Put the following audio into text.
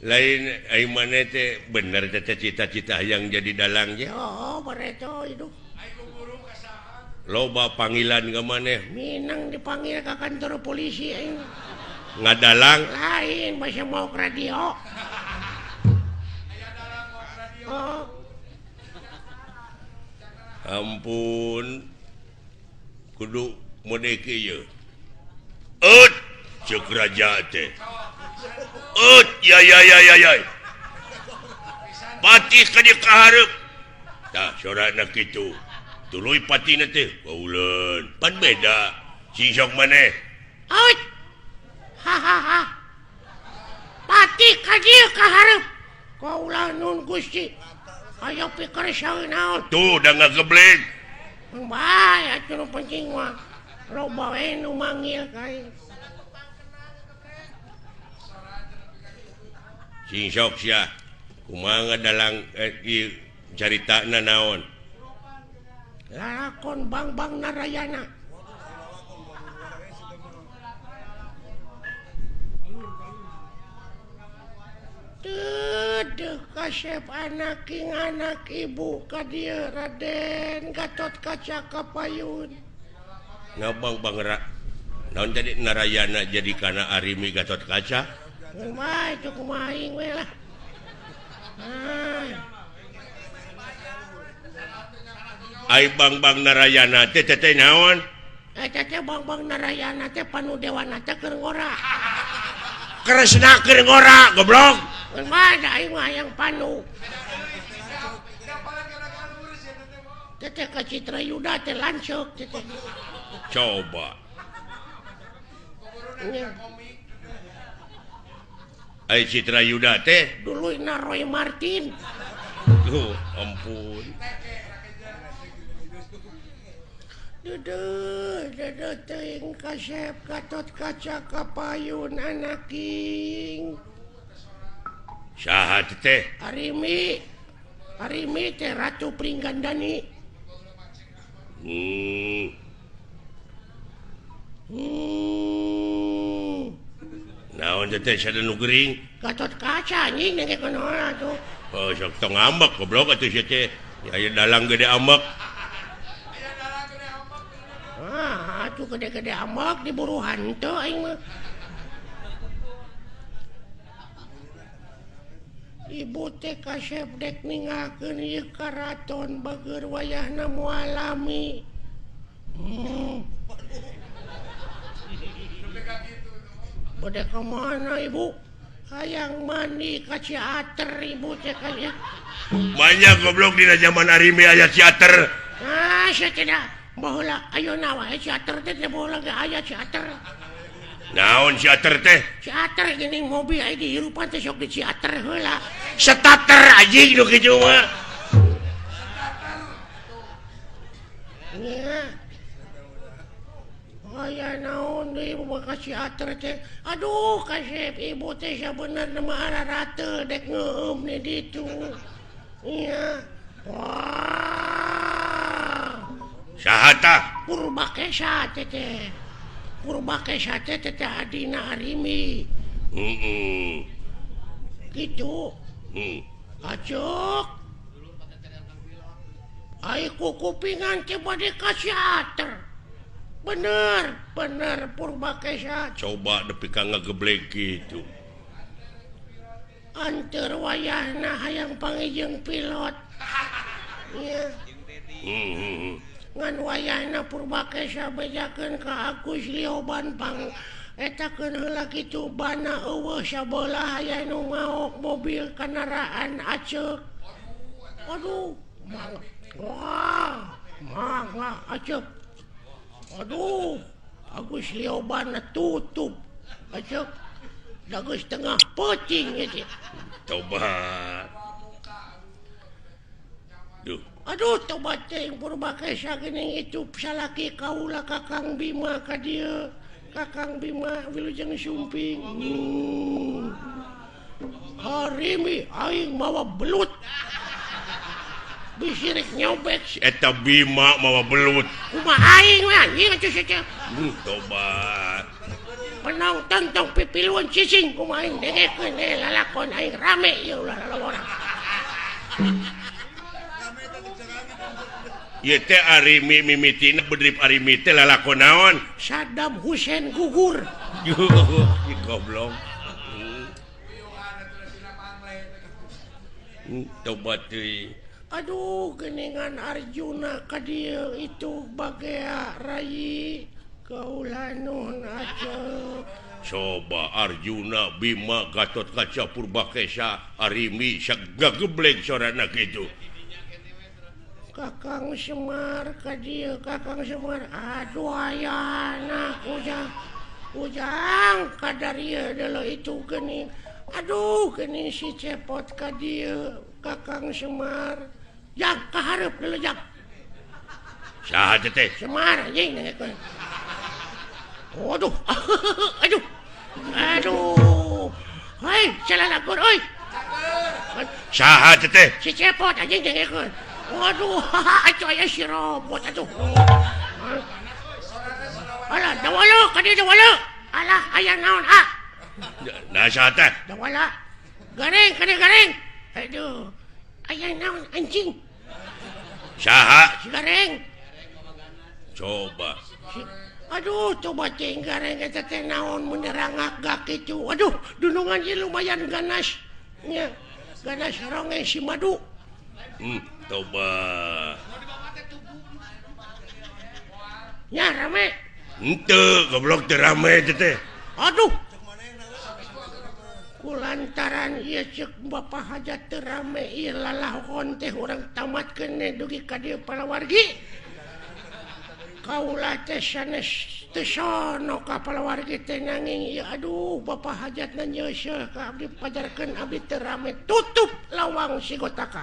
lain bener cita-cita yang jadi dalangnya loba panggilan ke maneh Minang dipanggil ke kantor polisi ngadalang lain masih mau ke radio ampun kudu modeke ya cek raja teh ya pati ka dia kaharep tah sorana kitu tuluy patina teh kauleun pan beda sisok maneh hahaha pati ka dia kaharep kaulah nun Gusti ayo pikir saeuy naon tuh da ngagebleng bae atuh nu penting mah loba we nu manggil kae sisok sia kumaha ngadalang caritana naon lalakon Bang Narayana Dedeh kasep anak ibu ka dieu Raden Gatot Kaca Kapayun ngabang bangera naon jadi Narayana jadi kana Arimi Gatot Kaca mah itu kumaha aing we lah ai Bang Narayana teh naon teh Bang Narayana teh panudewana teh keur ngora Kresna keur ngora goblok mah aing mah yang panu teh ka Citra Yuda teh lanceuk teh coba ai Citra Yuda teh duluina Roy Martin ampun Dedeh teuing kasep Gatot Kaca Kapayun anak king saha teh Arimi teh Ratu Pringgandani naon teh sada nu gering Gatot Kaca anjing nengke kunaon atuh sok tong ambek goblok atuh sia teh aya dalang gede ambek atuh gede-gede ambek diburu hanteu aing mah ibu teh kasep dek ningakeun ieu karaton bageur wayahna moal alami bade ka mana ibu hayang mandi ka Ciater ibu teh kaya banyak goblok dina zaman Arimi aya Ciater sia teh dah baheula ayeuna wae Ciater teh baheula ge aya Ciater naon Ciater teh Ciater geuning mobil aya di hirupan teh sok di Ciater heula starter anjing nu kitu mah aya naon deui ibu ka Ciater teh aduh kasep ibu teh sabenerna mah ararateu dek ngeueum di ditu iya saha tah Purbakesa teh Purbakesa teh adina Arimi gitu acok ai kupingan teh bade ka Ciater bener Purbakesa coba nepi ka ngageblek gitu anteur wayahna hayang pangijeng pilot iya ngan wayahna Purbakesa bejakeun ka Agus Lioban pang etakeun heula kitu bana eueuh sabelah aya nu ngaok mobil kendaraan aceuk aduh mangga aceuk aduh Agus Lioban tutup aceuk da geus tengah peucing ieu coba aduh tobat teh Purbakesa geuning itu salaki kaula Kakang Bima ka dieu Kakang Bima Wilujeng Sumping Arimi aing mawa belut bisirik nyobek eta Bima mawa belut kumaha aing we anjing atuh saja tobat penonton tong pipiluan cicing kumain dengekeun lalakon aing rame ieu ulah lalawanan. Ieu teh ari mimitina bedrip ari teh lalakon naon? Saddam Hussein gugur. Goblok. Tobat deui. Aduh, geningan Arjuna ka dieu itu bagea rai kaulanuhun aceu. Coba Arjuna, Bima, Gatot Kaca, Purbakesa, Arimi, gageblek sorana kitu. Kakang Semar ka dieu, Kakang Semar. Aduh ayana ujang kadarieu deuleu itu geuning. Aduh, geuning si cepot ka dieu, Kakang Semar. Jang kahareup deuleu jang. Saha teh? Semar anjing nengekeun. Waduh. Aduh. Hei, calalakur euy. Saha teh? Si cepot anjing nengekeun. Waduh, atuh aya si robot atuh. Alah, dawala ka dieu dawala. Alah, aya naon ah? Nah saha teh? Dawala. Garing ka dieu garing. Aduh. Aya naon anjing? Saha? Si garing. Coba. Aduh, coba cing garing eta teh naon mun dirangak kitu. Aduh, dunungan ieu lumayan ganas. Nya, ganas ronge si madu. Coba. Nya rame. Henteu, goblok teu rame teh. Aduh. Kulantaran ieu ceuk Bapak Hajat teu rame ieu lalahon teh urang tamatkeun dugi ka dieu palawargi. Kaula teh sanes teu sono ka palawargi teh nanging ieu aduh Bapak Hajatna nyeuseul ka abdi pajarkeun abdi teu rame tutup lawang si Gotaka.